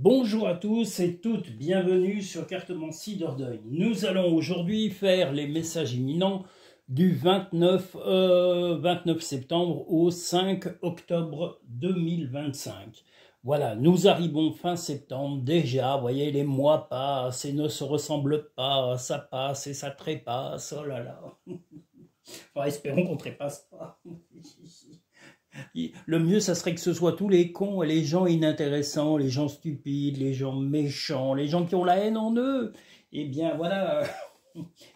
Bonjour à tous et toutes, bienvenue sur Cartomancie Dordogne. Nous allons aujourd'hui faire les messages imminents du 29 septembre au 5 octobre 2025. Voilà, nous arrivons fin septembre déjà, vous voyez, les mois passent et ne se ressemblent pas, ça passe et ça trépasse, oh là là. Enfin, espérons qu'on ne trépasse pas. Le mieux, ça serait que ce soit tous les cons et les gens inintéressants, les gens stupides, les gens méchants, les gens qui ont la haine en eux. Eh bien, voilà,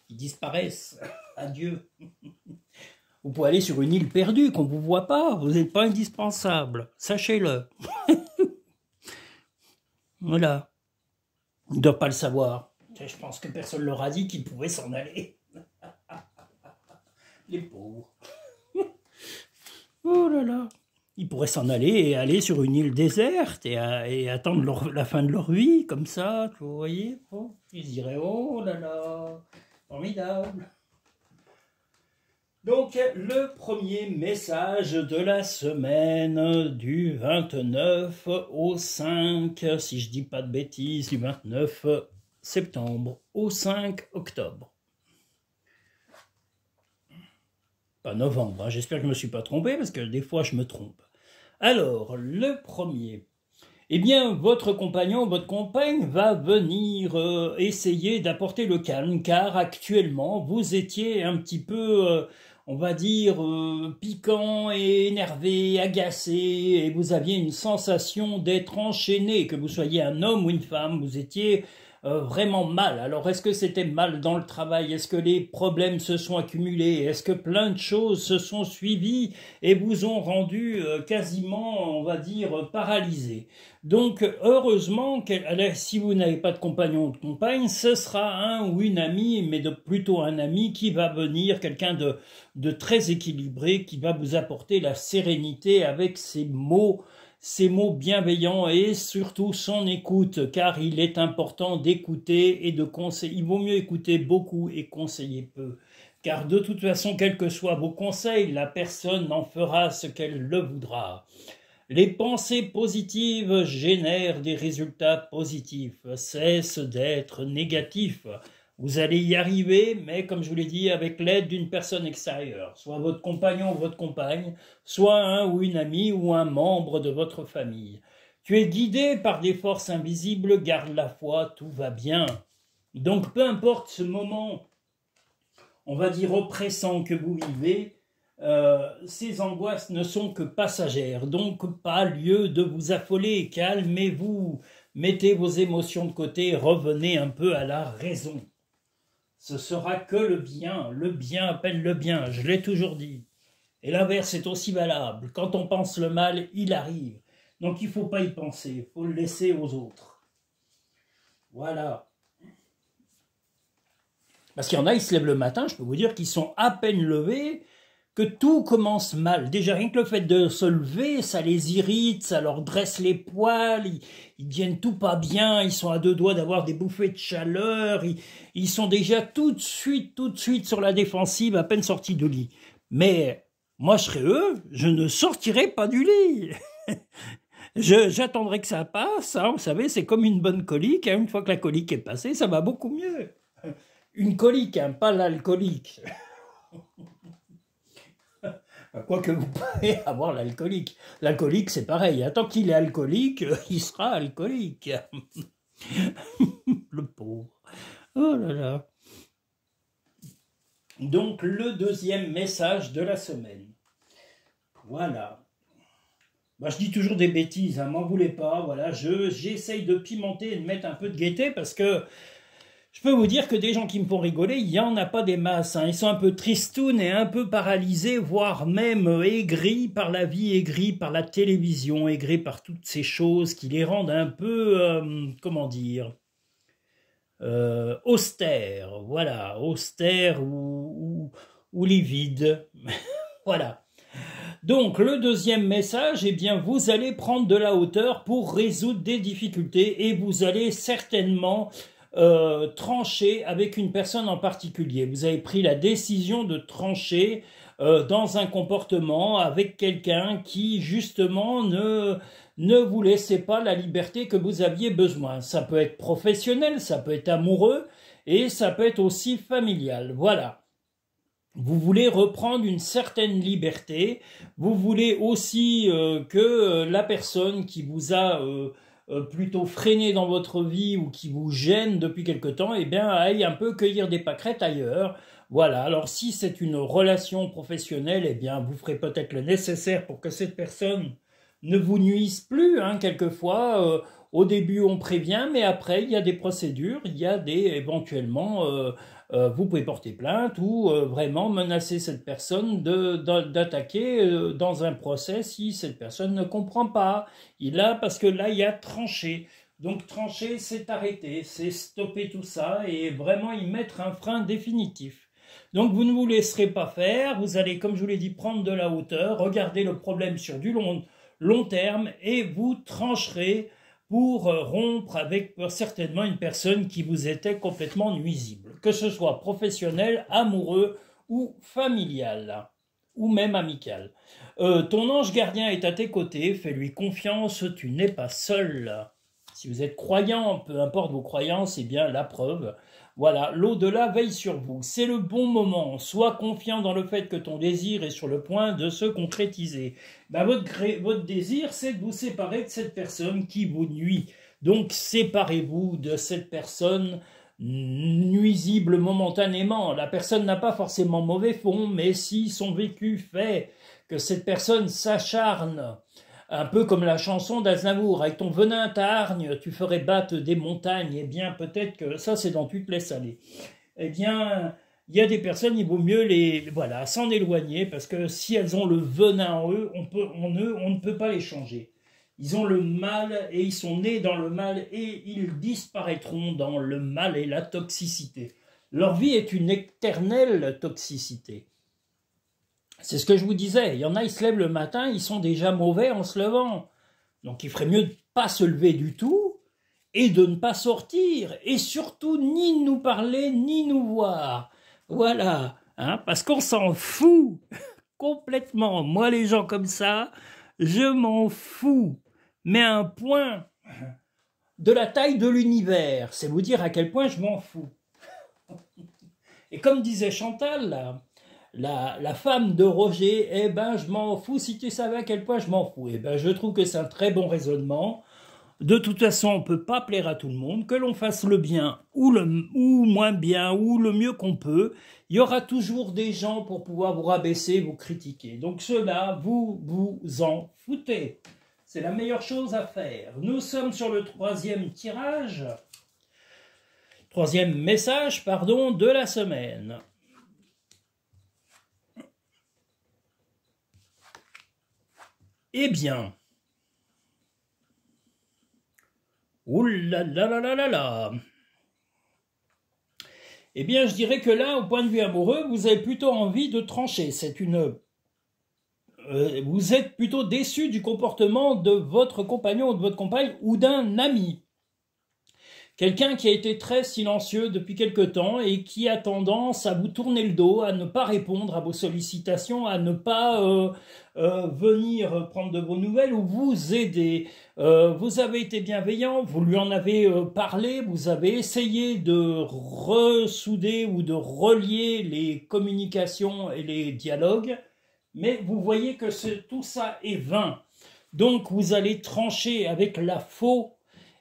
ils disparaissent. Adieu. Vous pouvez aller sur une île perdue qu'on ne vous voit pas. Vous n'êtes pas indispensable. Sachez-le. Voilà. Ils ne doivent pas le savoir. Je pense que personne ne leur a dit qu'ils pouvaient s'en aller. Les pauvres. Oh là là. Ils pourraient s'en aller et aller sur une île déserte et attendre la fin de leur vie, comme ça, vous voyez. Oh, ils diraient, oh là là, formidable. Donc, le premier message de la semaine du 29 au 5, si je dis pas de bêtises, du 29 septembre au 5 octobre. Pas novembre, hein. J'espère que je ne me suis pas trompé, parce que des fois je me trompe. Alors, le premier. Eh bien, votre compagnon, votre compagne va venir essayer d'apporter le calme, car actuellement, vous étiez un petit peu, on va dire, piquant et énervé, agacé, et vous aviez une sensation d'être enchaîné, que vous soyez un homme ou une femme, vous étiez vraiment mal. Alors, est-ce que c'était mal dans le travail? Est-ce que les problèmes se sont accumulés? Est-ce que plein de choses se sont suivies et vous ont rendu quasiment, on va dire, paralysé? Donc, heureusement, si vous n'avez pas de compagnon ou de compagne, ce sera un ou une amie, mais plutôt un ami qui va venir, quelqu'un de très équilibré, qui va vous apporter la sérénité avec ses mots bienveillants et surtout son écoute, car il est important d'écouter et de conseiller. Il vaut mieux écouter beaucoup et conseiller peu, car de toute façon, quels que soient vos conseils, la personne en fera ce qu'elle le voudra. Les pensées positives génèrent des résultats positifs. Cesse d'être négatif. Vous allez y arriver, mais comme je vous l'ai dit, avec l'aide d'une personne extérieure, soit votre compagnon ou votre compagne, soit un ou une amie ou un membre de votre famille. Tu es guidé par des forces invisibles, garde la foi, tout va bien. Donc peu importe ce moment, on va dire oppressant que vous vivez, ces angoisses ne sont que passagères, donc pas lieu de vous affoler, calmez-vous, mettez vos émotions de côté, revenez un peu à la raison. Ce sera que le bien appelle le bien, je l'ai toujours dit. Et l'inverse est aussi valable, quand on pense le mal, il arrive. Donc il ne faut pas y penser, il faut le laisser aux autres. Voilà. Parce qu'il y en a, ils se lèvent le matin, je peux vous dire qu'ils sont à peine levés, que tout commence mal. Déjà, rien que le fait de se lever, ça les irrite, ça leur dresse les poils, ils deviennent tout pas bien, ils sont à deux doigts d'avoir des bouffées de chaleur, ils sont déjà tout de suite sur la défensive, à peine sortis du lit. Mais moi, je serais eux, je ne sortirais pas du lit. J'attendrai que ça passe, hein, vous savez, c'est comme une bonne colique, hein, une fois que la colique est passée, ça va beaucoup mieux. Une colique, hein, pas l'alcoolique. Quoique vous pouvez avoir l'alcoolique. L'alcoolique, c'est pareil. Tant qu'il est alcoolique, il sera alcoolique. Le pauvre. Oh là là. Donc, le deuxième message de la semaine. Voilà. Bah, je dis toujours des bêtises, hein, m'en voulez pas. Voilà, j'essaye de pimenter et de mettre un peu de gaieté parce que je peux vous dire que des gens qui me font rigoler, il n'y en a pas des masses. Hein. Ils sont un peu tristounes et un peu paralysés, voire même aigris par la vie, aigris par la télévision, aigris par toutes ces choses qui les rendent un peu, comment dire, austères. Voilà, austères ou livides. Voilà. Donc, le deuxième message, eh bien, vous allez prendre de la hauteur pour résoudre des difficultés et vous allez certainement trancher avec une personne en particulier. Vous avez pris la décision de trancher dans un comportement avec quelqu'un qui, justement, ne vous laissez pas la liberté que vous aviez besoin. Ça peut être professionnel, ça peut être amoureux, et ça peut être aussi familial. Voilà. Vous voulez reprendre une certaine liberté, vous voulez aussi que la personne qui vous a plutôt freiné dans votre vie ou qui vous gêne depuis quelque temps, eh bien, aille un peu cueillir des pâquerettes ailleurs. Voilà, alors si c'est une relation professionnelle, eh bien, vous ferez peut-être le nécessaire pour que cette personne ne vous nuise plus, hein, quelquefois. Au début, on prévient, mais après, il y a des procédures, il y a des, éventuellement, vous pouvez porter plainte ou vraiment menacer cette personne d'attaquer dans un procès si cette personne ne comprend pas. Parce que là, il y a tranché. Donc trancher, c'est arrêter, c'est stopper tout ça et vraiment y mettre un frein définitif. Donc vous ne vous laisserez pas faire, vous allez, comme je vous l'ai dit, prendre de la hauteur, regarder le problème sur du long terme et vous trancherez pour rompre avec certainement une personne qui vous était complètement nuisible, que ce soit professionnel, amoureux ou familial, ou même amical. Ton ange gardien est à tes côtés, fais-lui confiance, tu n'es pas seul. Si vous êtes croyant, peu importe vos croyances, eh bien la preuve. Voilà, l'au-delà veille sur vous. C'est le bon moment. Sois confiant dans le fait que ton désir est sur le point de se concrétiser. Ben, votre désir, c'est de vous séparer de cette personne qui vous nuit. Donc, séparez-vous de cette personne nuisible momentanément. La personne n'a pas forcément mauvais fond, mais si son vécu fait que cette personne s'acharne, un peu comme la chanson d'Aznavour, avec ton venin, ta hargne, tu ferais battre des montagnes. Eh bien, peut-être que ça, c'est dans Tu te laisses aller. Eh bien, il y a des personnes, il vaut mieux s'en éloigner, parce que si elles ont le venin en eux, on ne peut pas les changer. Ils ont le mal, et ils sont nés dans le mal, et ils disparaîtront dans le mal et la toxicité. Leur vie est une éternelle toxicité. C'est ce que je vous disais, il y en a, ils se lèvent le matin, ils sont déjà mauvais en se levant. Donc il ferait mieux de ne pas se lever du tout et de ne pas sortir. Et surtout, ni nous parler, ni nous voir. Voilà, hein, parce qu'on s'en fout complètement. Moi, les gens comme ça, je m'en fous. Mais à un point de la taille de l'univers, c'est vous dire à quel point je m'en fous. Et comme disait Chantal, là, la femme de Roger, eh ben je m'en fous, si tu savais à quel point je m'en fous. Eh ben je trouve que c'est un très bon raisonnement. De toute façon, on ne peut pas plaire à tout le monde, que l'on fasse le bien ou moins bien, ou le mieux qu'on peut, il y aura toujours des gens pour pouvoir vous rabaisser, vous critiquer. Donc cela, vous vous en foutez. C'est la meilleure chose à faire. Nous sommes sur le troisième message, de la semaine. Eh bien, oulalalala. Eh bien, je dirais que là, au point de vue amoureux, vous avez plutôt envie de trancher. Vous êtes plutôt déçu du comportement de votre compagnon ou de votre compagne ou d'un ami. Quelqu'un qui a été très silencieux depuis quelque temps et qui a tendance à vous tourner le dos, à ne pas répondre à vos sollicitations, à ne pas venir prendre de vos nouvelles ou vous aider. Vous avez été bienveillant, vous lui en avez parlé, vous avez essayé de ressouder ou de relier les communications et les dialogues, mais vous voyez que tout ça est vain. Donc vous allez trancher avec la faux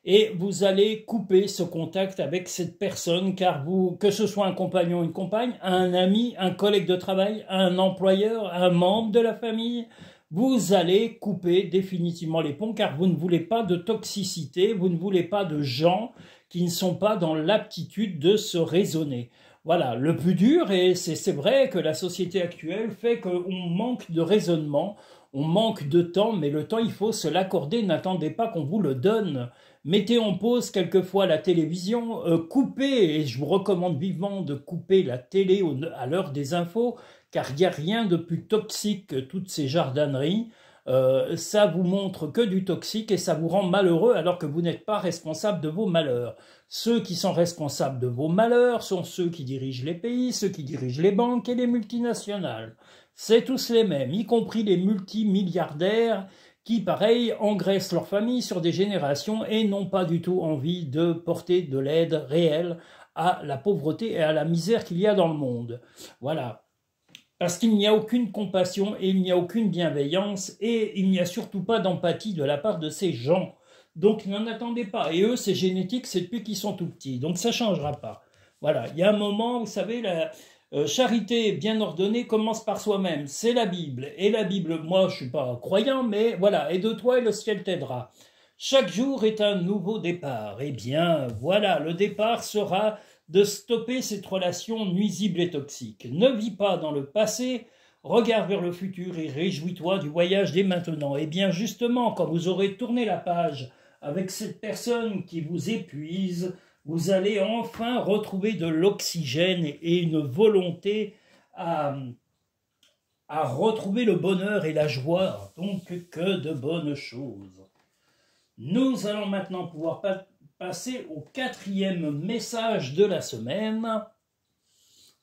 et vous allez couper ce contact avec cette personne, car que ce soit un compagnon, une compagne, un ami, un collègue de travail, un employeur, un membre de la famille, vous allez couper définitivement les ponts, car vous ne voulez pas de toxicité, vous ne voulez pas de gens qui ne sont pas dans l'aptitude de se raisonner. Voilà, le plus dur, et c'est vrai que la société actuelle fait qu'on manque de raisonnement, on manque de temps, mais le temps, il faut se l'accorder, n'attendez pas qu'on vous le donne. Mettez en pause quelquefois la télévision, coupez, et je vous recommande vivement de couper la télé à l'heure des infos, car il n'y a rien de plus toxique que toutes ces jardineries. Ça vous montre que du toxique et ça vous rend malheureux alors que vous n'êtes pas responsable de vos malheurs. Ceux qui sont responsables de vos malheurs sont ceux qui dirigent les pays, ceux qui dirigent les banques et les multinationales. C'est tous les mêmes, y compris les multimilliardaires qui, pareil, engraissent leur famille sur des générations et n'ont pas du tout envie de porter de l'aide réelle à la pauvreté et à la misère qu'il y a dans le monde. Voilà. Parce qu'il n'y a aucune compassion et il n'y a aucune bienveillance et il n'y a surtout pas d'empathie de la part de ces gens. Donc n'en attendez pas. Et eux, c'est génétique, c'est depuis qu'ils sont tout petits. Donc ça ne changera pas. Voilà. Il y a un moment, vous savez, la charité bien ordonnée commence par soi-même. C'est la Bible. Et la Bible, moi, je ne suis pas croyant, mais voilà. Aide-toi et le ciel t'aidera. Chaque jour est un nouveau départ. Eh bien, voilà, le départ sera de stopper cette relation nuisible et toxique. Ne vis pas dans le passé, regarde vers le futur et réjouis-toi du voyage dès maintenant. Et bien justement, quand vous aurez tourné la page avec cette personne qui vous épuise, vous allez enfin retrouver de l'oxygène et une volonté à retrouver le bonheur et la joie. Donc que de bonnes choses. Nous allons maintenant pouvoir passer au 4e message de la semaine.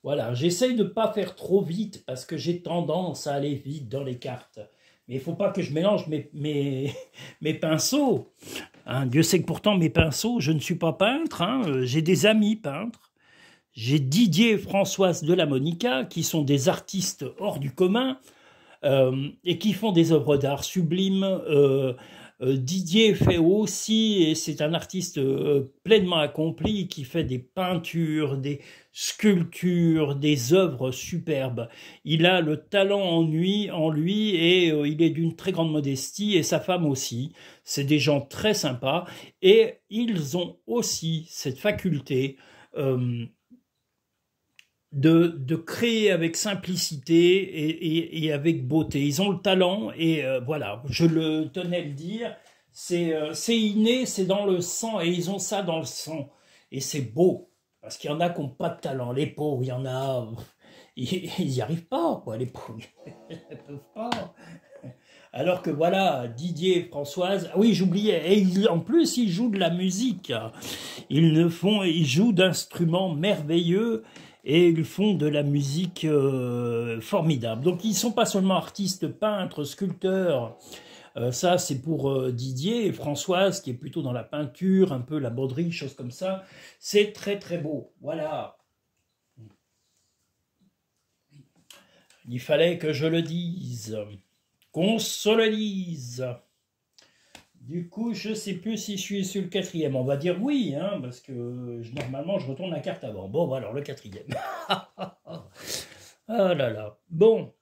Voilà, j'essaye de ne pas faire trop vite parce que j'ai tendance à aller vite dans les cartes. Mais il ne faut pas que je mélange mes pinceaux. Hein, Dieu sait que pourtant mes pinceaux, je ne suis pas peintre. Hein, j'ai des amis peintres. J'ai Didier et Françoise de la Monica qui sont des artistes hors du commun et qui font des œuvres d'art sublimes. Didier fait aussi, et c'est un artiste pleinement accompli, qui fait des peintures, des sculptures, des œuvres superbes. Il a le talent en lui et il est d'une très grande modestie, et sa femme aussi. C'est des gens très sympas, et ils ont aussi cette faculté de créer avec simplicité et avec beauté. Ils ont le talent et voilà, je le tenais à le dire, c'est inné, c'est dans le sang et ils ont ça dans le sang. Et c'est beau, parce qu'il y en a qui n'ont pas de talent. Les pauvres, il y en a, ils n'y arrivent pas, quoi, les pauvres, ils ne peuvent pas. Alors que voilà, Didier et Françoise, oui j'oubliais, et en plus ils jouent de la musique, ils jouent d'instruments merveilleux, et ils font de la musique formidable. Donc ils ne sont pas seulement artistes, peintres, sculpteurs, ça c'est pour Didier, et Françoise qui est plutôt dans la peinture, un peu la broderie, choses comme ça. C'est très très beau, voilà. Il fallait que je le dise, qu'on se le dise. Du coup, je ne sais plus si je suis sur le 4e. On va dire oui, hein, parce que normalement, je retourne la carte avant. Bon, alors le 4e. Ah là là. Bon.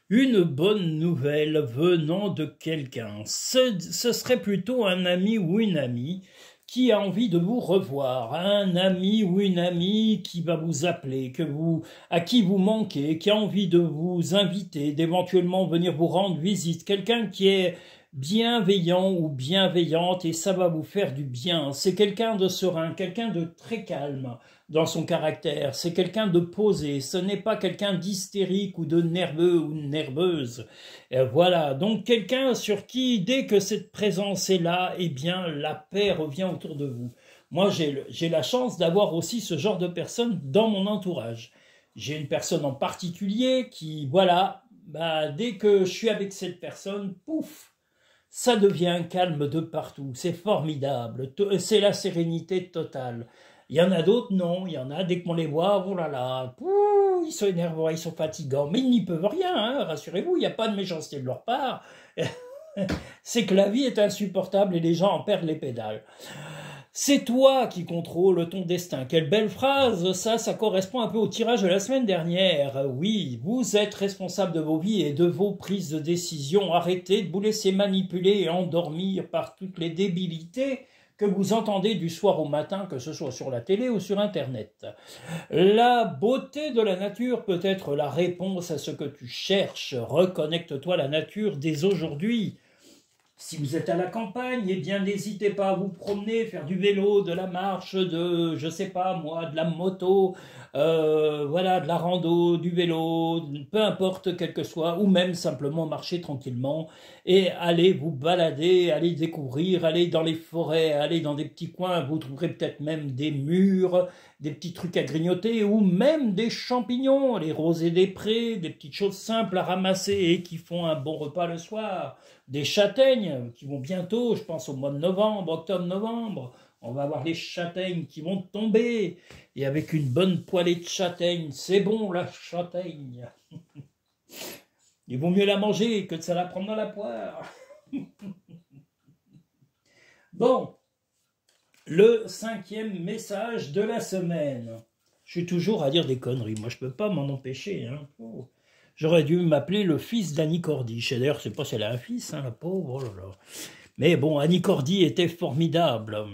Une bonne nouvelle venant de quelqu'un. Ce serait plutôt un ami ou une amie qui a envie de vous revoir, un ami ou une amie qui va vous appeler, à qui vous manquez, qui a envie de vous inviter, d'éventuellement venir vous rendre visite, quelqu'un qui est bienveillant ou bienveillante et ça va vous faire du bien. C'est quelqu'un de serein, quelqu'un de très calme dans son caractère, c'est quelqu'un de posé, ce n'est pas quelqu'un d'hystérique ou de nerveux ou nerveuse. Et voilà, donc quelqu'un sur qui, dès que cette présence est là, eh bien la paix revient autour de vous. Moi, j'ai la chance d'avoir aussi ce genre de personnes dans mon entourage. J'ai une personne en particulier qui, voilà, dès que je suis avec cette personne, pouf, ça devient calme de partout, c'est formidable, c'est la sérénité totale. Il y en a d'autres, non, il y en a, dès qu'on les voit, oh là là, ils sont énervants, ils sont fatigants, mais ils n'y peuvent rien, hein, rassurez-vous, il n'y a pas de méchanceté de leur part, c'est que la vie est insupportable et les gens en perdent les pédales. C'est toi qui contrôles ton destin. Quelle belle phrase, ça correspond un peu au tirage de la semaine dernière. Oui, vous êtes responsable de vos vies et de vos prises de décision. Arrêtez de vous laisser manipuler et endormir par toutes les débilités que vous entendez du soir au matin, que ce soit sur la télé ou sur Internet. La beauté de la nature peut être la réponse à ce que tu cherches. Reconnecte-toi à la nature dès aujourd'hui. Si vous êtes à la campagne, eh bien n'hésitez pas à vous promener, faire du vélo, de la marche, je sais pas moi, de la moto, voilà, de la rando, du vélo, peu importe quel que soit, ou même simplement marcher tranquillement et aller vous balader, aller découvrir, aller dans les forêts, aller dans des petits coins, vous trouverez peut-être même des mûres, des petits trucs à grignoter, ou même des champignons, les rosés des prés, des petites choses simples à ramasser et qui font un bon repas le soir, des châtaignes qui vont bientôt, je pense au mois de novembre, octobre-novembre, on va avoir les châtaignes qui vont tomber, et avec une bonne poêlée de châtaignes, c'est bon la châtaigne. Il vaut mieux la manger que de se la prendre dans la poire. Bon, le 5e message de la semaine. Je suis toujours à dire des conneries, moi je peux pas m'en empêcher. Hein. Oh. J'aurais dû m'appeler le fils d'Annie Cordy. D'ailleurs, je sais pas si elle a un fils, hein, la pauvre. Oh là là. Mais bon, Annie Cordy était formidable.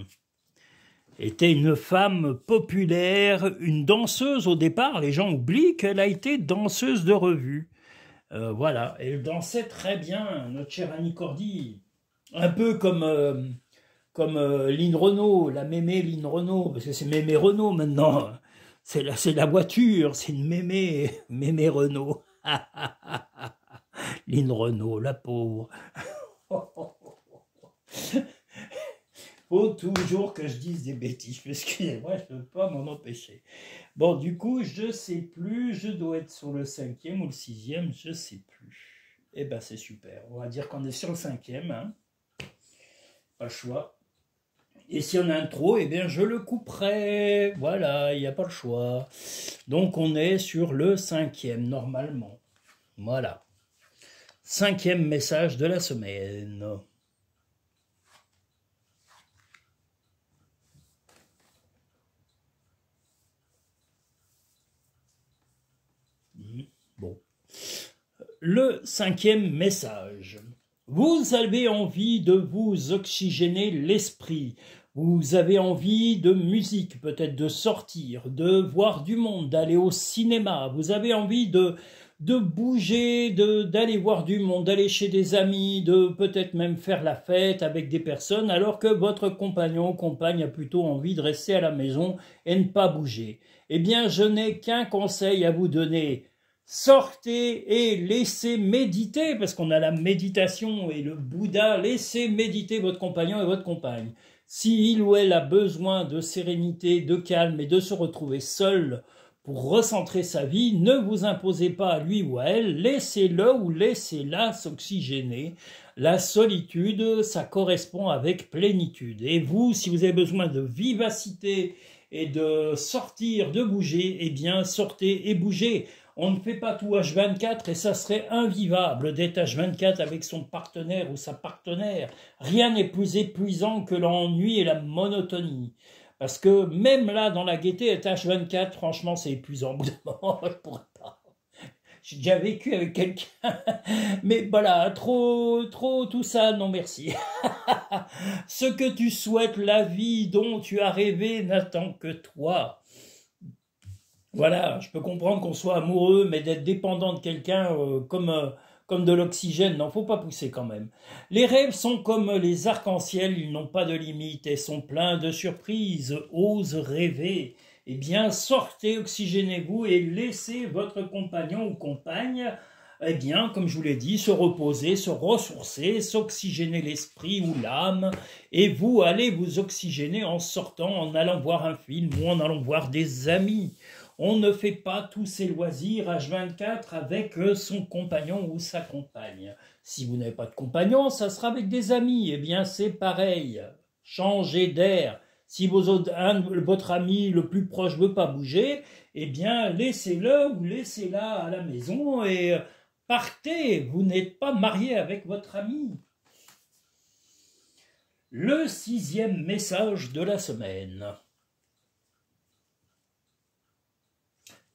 Était une femme populaire, une danseuse au départ. Les gens oublient qu'elle a été danseuse de revue. Voilà, elle dansait très bien, notre chère Annie Cordy. Un peu comme Lynn Renault, la mémé Lynn Renault, parce que c'est mémé Renault maintenant. C'est la voiture, c'est une mémé Renault. Lynn Renault, la pauvre. Faut toujours que je dise des bêtises, excusez-moi, je ne peux pas m'en empêcher. Bon, du coup, je sais plus, je dois être sur le 5e ou le 6e, je sais plus. Eh ben, c'est super, on va dire qu'on est sur le 5e, hein. Pas le choix. Et s'il y en a un trop, eh bien, je le couperai. Voilà, il n'y a pas le choix. Donc, on est sur le 5e, normalement. Voilà. 5e message de la semaine. Bon. Le 5e message. Vous avez envie de vous oxygéner l'esprit. Vous avez envie de musique, peut-être de sortir, de voir du monde, d'aller au cinéma. Vous avez envie de bouger, d'aller voir du monde, d'aller chez des amis, de peut-être même faire la fête avec des personnes, alors que votre compagnon ou compagne a plutôt envie de rester à la maison et ne pas bouger. Eh bien, je n'ai qu'un conseil à vous donner. Sortez et laissez méditer, parce qu'on a la méditation et le Bouddha, laissez méditer votre compagnon et votre compagne. Si il ou elle a besoin de sérénité, de calme et de se retrouver seul pour recentrer sa vie, ne vous imposez pas à lui ou à elle, laissez-le ou laissez-la s'oxygéner. La solitude, ça correspond avec plénitude. Et vous, si vous avez besoin de vivacité et de sortir, de bouger, eh bien sortez et bougez. On ne fait pas tout H24 et ça serait invivable d'être H24 avec son partenaire ou sa partenaire. Rien n'est plus épuisant que l'ennui et la monotonie. Parce que même là, dans la gaieté, être H24, franchement, c'est épuisant. Au bout d'un moment, je pourrais pas. J'ai déjà vécu avec quelqu'un. Mais voilà, trop, tout ça, non merci. Ce que tu souhaites, la vie dont tu as rêvé n'attend que toi. Voilà, je peux comprendre qu'on soit amoureux, mais d'être dépendant de quelqu'un comme de l'oxygène, non, faut pas pousser quand même. Les rêves sont comme les arcs-en-ciel, ils n'ont pas de limite et sont pleins de surprises. Ose rêver. Eh bien, sortez, oxygénez-vous et laissez votre compagnon ou compagne, eh bien, comme je vous l'ai dit, se reposer, se ressourcer, s'oxygéner l'esprit ou l'âme, et vous allez vous oxygéner en sortant, en allant voir un film ou en allant voir des amis. On ne fait pas tous ses loisirs H24 avec son compagnon ou sa compagne. Si vous n'avez pas de compagnon, ça sera avec des amis. Eh bien, c'est pareil. Changez d'air. Si votre ami le plus proche ne veut pas bouger, eh bien, laissez-le ou laissez-la à la maison et partez. Vous n'êtes pas marié avec votre ami. Le 6e message de la semaine.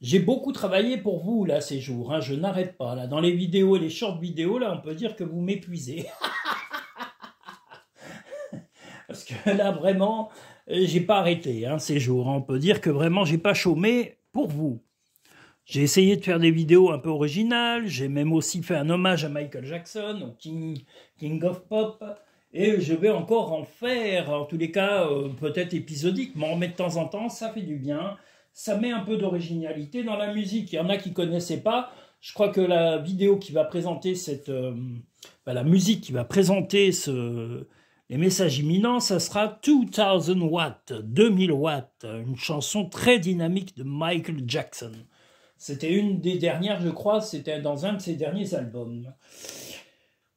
J'ai beaucoup travaillé pour vous, là, ces jours. Hein, je n'arrête pas. Là, dans les vidéos et les short vidéos, là, on peut dire que vous m'épuisez. Parce que là, vraiment, j'ai pas arrêté, hein, ces jours. On peut dire que vraiment, j'ai pas chômé pour vous. J'ai essayé de faire des vidéos un peu originales. J'ai même aussi fait un hommage à Michael Jackson, au King of Pop. Et je vais encore en faire, en tous les cas, peut-être épisodique, mais en remettre de temps en temps, ça fait du bien. ça met un peu d'originalité dans la musique. Il y en a qui ne connaissaient pas. Je crois que la vidéo qui va présenter la musique qui va présenter les messages imminents, ça sera 2000 watts, 2000 watts, une chanson très dynamique de Michael Jackson. C'était une des dernières, je crois, c'était dans un de ses derniers albums.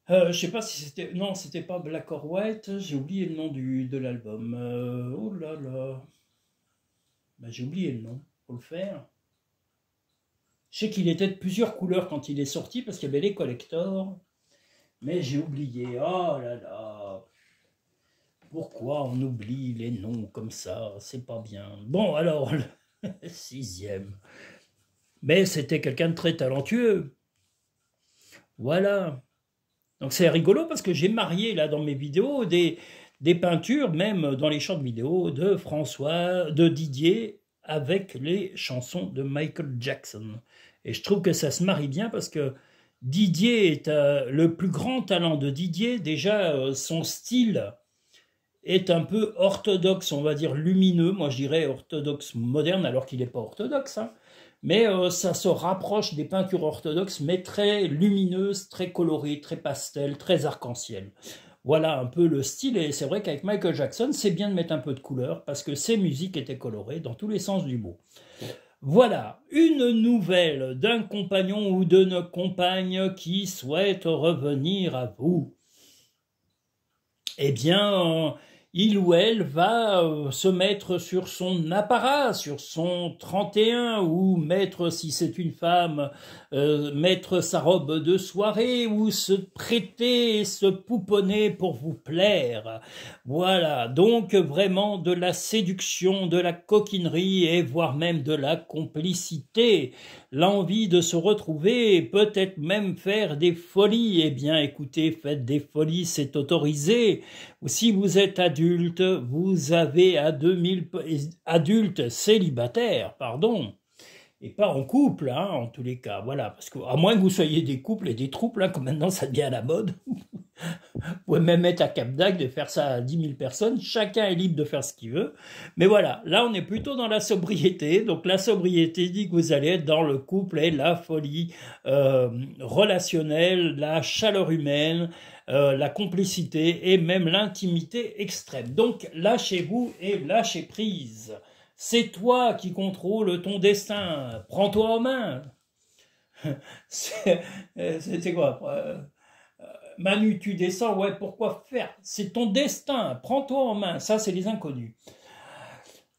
Je sais pas si c'était... Non, c'était pas Black or White, j'ai oublié le nom de l'album. Oh là là... Ben, j'ai oublié le nom, faut le faire. Je sais qu'il était de plusieurs couleurs quand il est sorti, parce qu'il y avait les collectors, mais j'ai oublié. Oh là là, pourquoi on oublie les noms comme ça? C'est pas bien. Bon, alors, le 6e. Mais c'était quelqu'un de très talentueux. Voilà. Donc c'est rigolo, parce que j'ai marié, là, dans mes vidéos, des peintures, même dans les short vidéos, de Didier, avec les chansons de Michael Jackson. Et je trouve que ça se marie bien, parce que Didier est le plus grand talent de Didier. Déjà, son style est un peu orthodoxe, on va dire lumineux. Moi, je dirais orthodoxe moderne, alors qu'il n'est pas orthodoxe. Hein. Mais ça se rapproche des peintures orthodoxes, mais très lumineuses, très colorées, très pastel, très arc-en-ciel. Voilà un peu le style, et c'est vrai qu'avec Michael Jackson, c'est bien de mettre un peu de couleur, parce que ses musiques étaient colorées dans tous les sens du mot. Voilà, une nouvelle d'un compagnon ou d'une compagne qui souhaite revenir à vous. Eh bien, il ou elle va se mettre sur son apparat, sur son 31, ou mettre, si c'est une femme, mettre sa robe de soirée, ou se prêter et se pouponner pour vous plaire. Voilà, donc vraiment de la séduction, de la coquinerie, et voire même de la complicité. L'envie de se retrouver, peut-être même faire des folies. Eh bien, écoutez, faites des folies, c'est autorisé. Si vous êtes adulte, vous avez à 2000 adultes célibataires, pardon, et pas en couple, hein, en tous les cas, voilà, parce que à moins que vous soyez des couples et des trouples, hein, comme maintenant ça devient à la mode, vous pouvez même mettre à Cap d'Agde de faire ça à 10 000 personnes, chacun est libre de faire ce qu'il veut, mais voilà, là on est plutôt dans la sobriété, donc la sobriété dit que vous allez être dans le couple et la folie relationnelle, la chaleur humaine, la complicité et même l'intimité extrême. Donc lâchez-vous et lâchez prise. C'est toi qui contrôles ton destin. Prends-toi en main. C'est quoi Manu, tu descends, ouais, pourquoi faire? C'est ton destin, prends-toi en main. Ça, c'est les inconnus.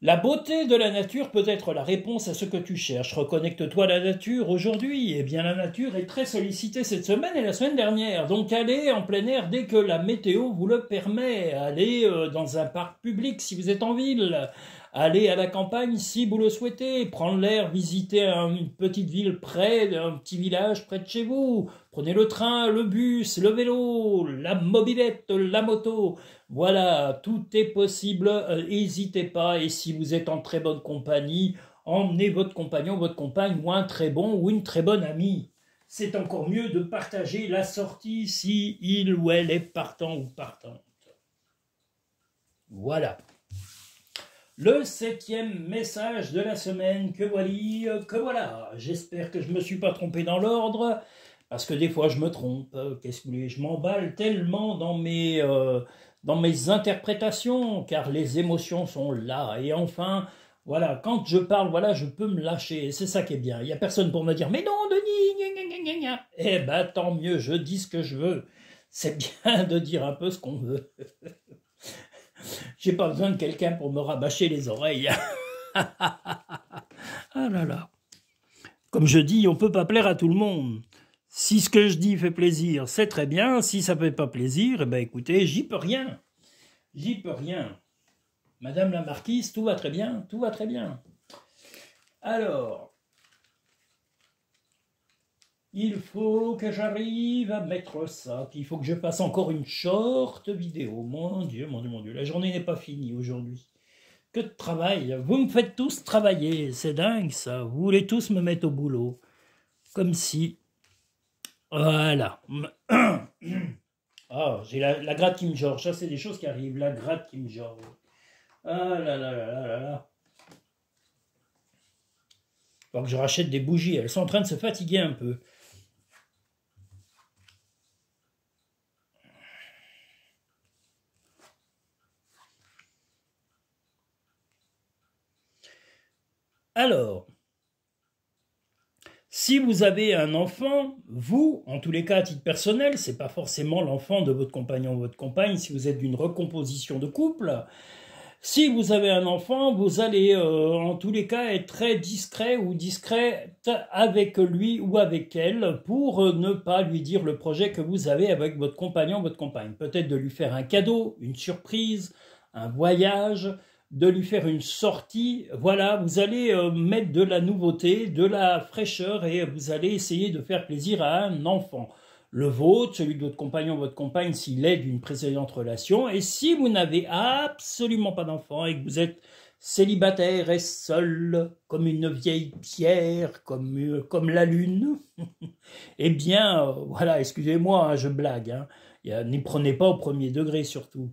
La beauté de la nature peut être la réponse à ce que tu cherches. Reconnecte-toi à la nature aujourd'hui. Eh bien, la nature est très sollicitée cette semaine et la semaine dernière. Donc, allez en plein air dès que la météo vous le permet. Allez dans un parc public si vous êtes en ville. Allez à la campagne si vous le souhaitez. Prendre l'air, visiter une petite ville près, un petit village près de chez vous. Prenez le train, le bus, le vélo, la mobilette, la moto. Voilà, tout est possible, n'hésitez pas, et si vous êtes en très bonne compagnie, emmenez votre compagnon, votre compagne, ou un très bon ou une très bonne amie. C'est encore mieux de partager la sortie si il ou elle est partant ou partante. Voilà. Le 7e message de la semaine, que voilà. J'espère que je ne me suis pas trompé dans l'ordre, parce que des fois je me trompe. Qu'est-ce que vous voulez, je m'emballe tellement dans mes interprétations, car les émotions sont là. Et enfin, voilà, quand je parle, voilà, je peux me lâcher. C'est ça qui est bien. Il n'y a personne pour me dire « Mais non, Denis !» Eh ben, tant mieux, je dis ce que je veux. C'est bien de dire un peu ce qu'on veut. J'ai pas besoin de quelqu'un pour me rabâcher les oreilles. Ah là là. Comme je dis, on ne peut pas plaire à tout le monde. Si ce que je dis fait plaisir, c'est très bien. Si ça ne fait pas plaisir, eh ben écoutez, j'y peux rien. J'y peux rien. Madame la marquise, tout va très bien, tout va très bien. Alors, il faut que j'arrive à mettre ça, qu'il faut que je fasse encore une short vidéo. Mon Dieu, mon Dieu, mon Dieu, la journée n'est pas finie aujourd'hui. Que de travail, vous me faites tous travailler, c'est dingue ça. Vous voulez tous me mettre au boulot. Comme si... Voilà. Ah, j'ai la gratte qui me gorge. Ça, c'est des choses qui arrivent. La gratte qui me gorge. Ah là là là là là là. faut que je rachète des bougies, elles sont en train de se fatiguer un peu. Alors, si vous avez un enfant, vous, en tous les cas à titre personnel, c'est pas forcément l'enfant de votre compagnon ou votre compagne, si vous êtes d'une recomposition de couple, si vous avez un enfant, vous allez en tous les cas être très discret ou discrète avec lui ou avec elle pour ne pas lui dire le projet que vous avez avec votre compagnon ou votre compagne. Peut-être de lui faire un cadeau, une surprise, un voyage, de lui faire une sortie. Voilà, vous allez mettre de la nouveauté, de la fraîcheur et vous allez essayer de faire plaisir à un enfant. Le vôtre, celui de votre compagnon, votre compagne, s'il est d'une précédente relation. Et si vous n'avez absolument pas d'enfant et que vous êtes célibataire et seul, comme une vieille pierre, comme la lune, eh bien, voilà, excusez-moi, hein, je blague, hein. N'y prenez pas au premier degré surtout.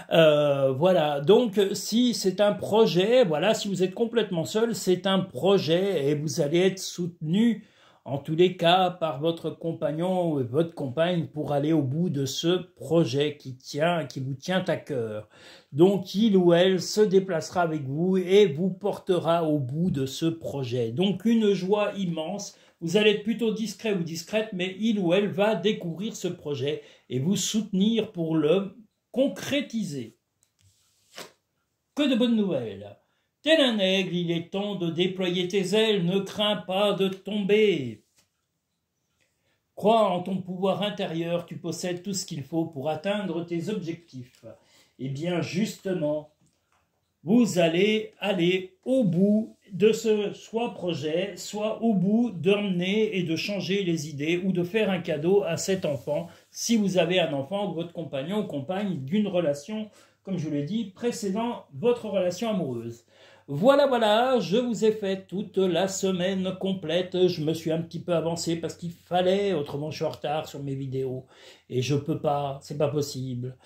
Voilà, donc si c'est un projet, voilà, si vous êtes complètement seul, c'est un projet et vous allez être soutenu en tous les cas par votre compagnon ou votre compagne pour aller au bout de ce projet qui vous tient à cœur. Donc il ou elle se déplacera avec vous et vous portera au bout de ce projet. Donc une joie immense. Vous allez être plutôt discret ou discrète, mais il ou elle va découvrir ce projet et vous soutenir pour le concrétiser. Que de bonnes nouvelles! Tel un aigle, il est temps de déployer tes ailes, ne crains pas de tomber. Crois en ton pouvoir intérieur, tu possèdes tout ce qu'il faut pour atteindre tes objectifs. Eh bien, justement, vous allez aller au bout de ce soit projet, soit au bout d'emmener et de changer les idées ou de faire un cadeau à cet enfant, si vous avez un enfant ou votre compagnon ou compagne d'une relation, comme je vous l'ai dit, précédant votre relation amoureuse. Voilà, voilà, je vous ai fait toute la semaine complète. Je me suis un petit peu avancé parce qu'il fallait, autrement je suis en retard sur mes vidéos. Et je peux pas, c'est pas possible.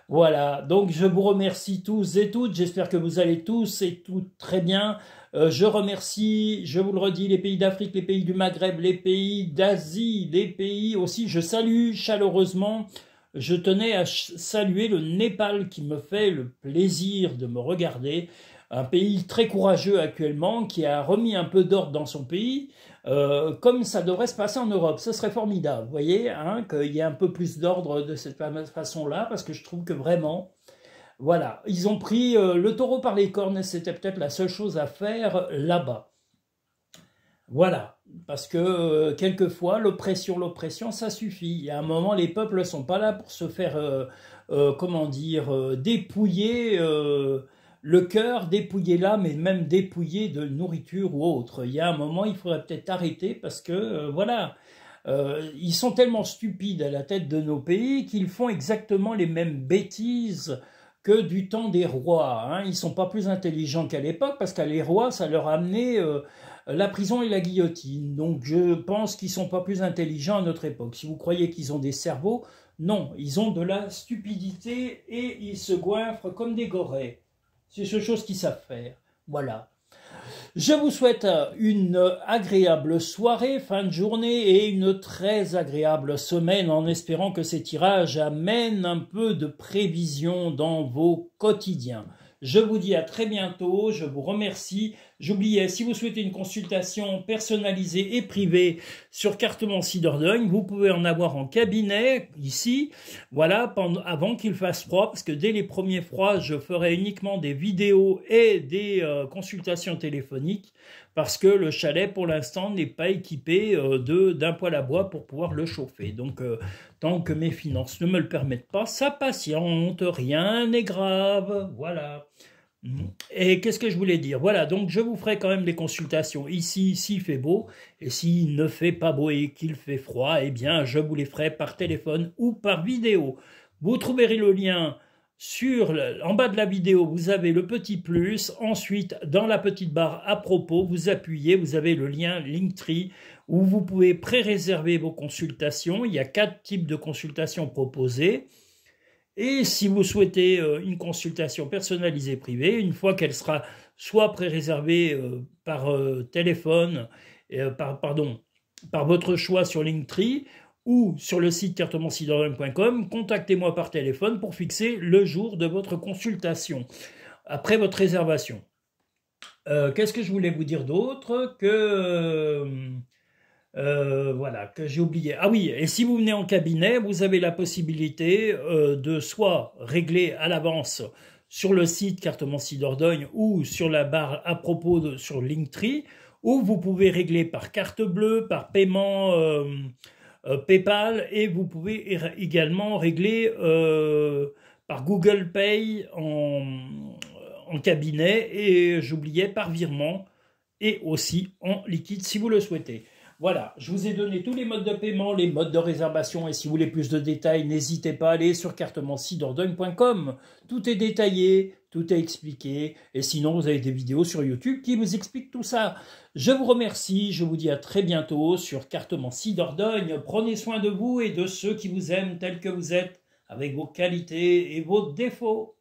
Voilà, donc je vous remercie tous et toutes. J'espère que vous allez tous et toutes très bien. Je remercie, je vous le redis, les pays d'Afrique, les pays du Maghreb, les pays d'Asie, les pays aussi. Je salue chaleureusement. Je tenais à saluer le Népal qui me fait le plaisir de me regarder. Un pays très courageux actuellement qui a remis un peu d'ordre dans son pays, comme ça devrait se passer en Europe. Ce serait formidable, vous voyez, hein, qu'il y ait un peu plus d'ordre de cette façon-là, parce que je trouve que vraiment, voilà, ils ont pris le taureau par les cornes et c'était peut-être la seule chose à faire là-bas. Voilà, parce que quelquefois, l'oppression, ça suffit. À un moment, les peuples ne sont pas là pour se faire, comment dire, dépouiller le cœur, dépouiller l'âme, mais même dépouiller de nourriture ou autre. Il y a un moment, il faudrait peut-être arrêter parce que, voilà, ils sont tellement stupides à la tête de nos pays qu'ils font exactement les mêmes bêtises que du temps des rois. Hein. Ils ne sont pas plus intelligents qu'à l'époque parce qu'à les rois, ça leur a amené la prison et la guillotine. Donc je pense qu'ils ne sont pas plus intelligents à notre époque. Si vous croyez qu'ils ont des cerveaux, non, ils ont de la stupidité et ils se goinfrent comme des gorées. C'est ce chose qu'ils savent faire. Voilà. Je vous souhaite une agréable soirée, fin de journée et une très agréable semaine en espérant que ces tirages amènent un peu de prévision dans vos quotidiens. Je vous dis à très bientôt, je vous remercie. J'oubliais, si vous souhaitez une consultation personnalisée et privée sur Cartomancie Dordogne, vous pouvez en avoir en cabinet, ici, voilà, avant qu'il fasse froid, parce que dès les premiers froids, je ferai uniquement des vidéos et des consultations téléphoniques, parce que le chalet, pour l'instant, n'est pas équipé d'un poêle à bois pour pouvoir le chauffer. Donc, tant que mes finances ne me le permettent pas, ça patiente, rien n'est grave, voilà. Et qu'est-ce que je voulais dire? Voilà, donc je vous ferai quand même des consultations ici, s'il fait beau, et s'il ne fait pas beau et qu'il fait froid, eh bien, je vous les ferai par téléphone ou par vidéo. Vous trouverez le lien en bas de la vidéo, vous avez le petit plus. Ensuite, dans la petite barre à propos, vous appuyez, vous avez le lien Linktree où vous pouvez pré-réserver vos consultations. Il y a 4 types de consultations proposées. Et si vous souhaitez une consultation personnalisée privée, une fois qu'elle sera soit pré-réservée par téléphone, par votre choix sur Linktree ou sur le site cartemensidordonne.com, contactez-moi par téléphone pour fixer le jour de votre consultation, après votre réservation. Qu'est-ce que je voulais vous dire d'autre voilà, que j'ai oublié. Ah oui, et si vous venez en cabinet, vous avez la possibilité de soit régler à l'avance sur le site Cartomancie Dordogne ou sur la barre à propos sur Linktree, ou vous pouvez régler par carte bleue, par paiement PayPal, et vous pouvez également régler par Google Pay en cabinet, et j'oubliais par virement, et aussi en liquide si vous le souhaitez. Voilà, je vous ai donné tous les modes de paiement, les modes de réservation, et si vous voulez plus de détails, n'hésitez pas à aller sur cartemencidordonne.com. Tout est détaillé, tout est expliqué, et sinon vous avez des vidéos sur YouTube qui vous expliquent tout ça. Je vous remercie, je vous dis à très bientôt sur Cartemancie Dordogne. Prenez soin de vous et de ceux qui vous aiment tels que vous êtes, avec vos qualités et vos défauts.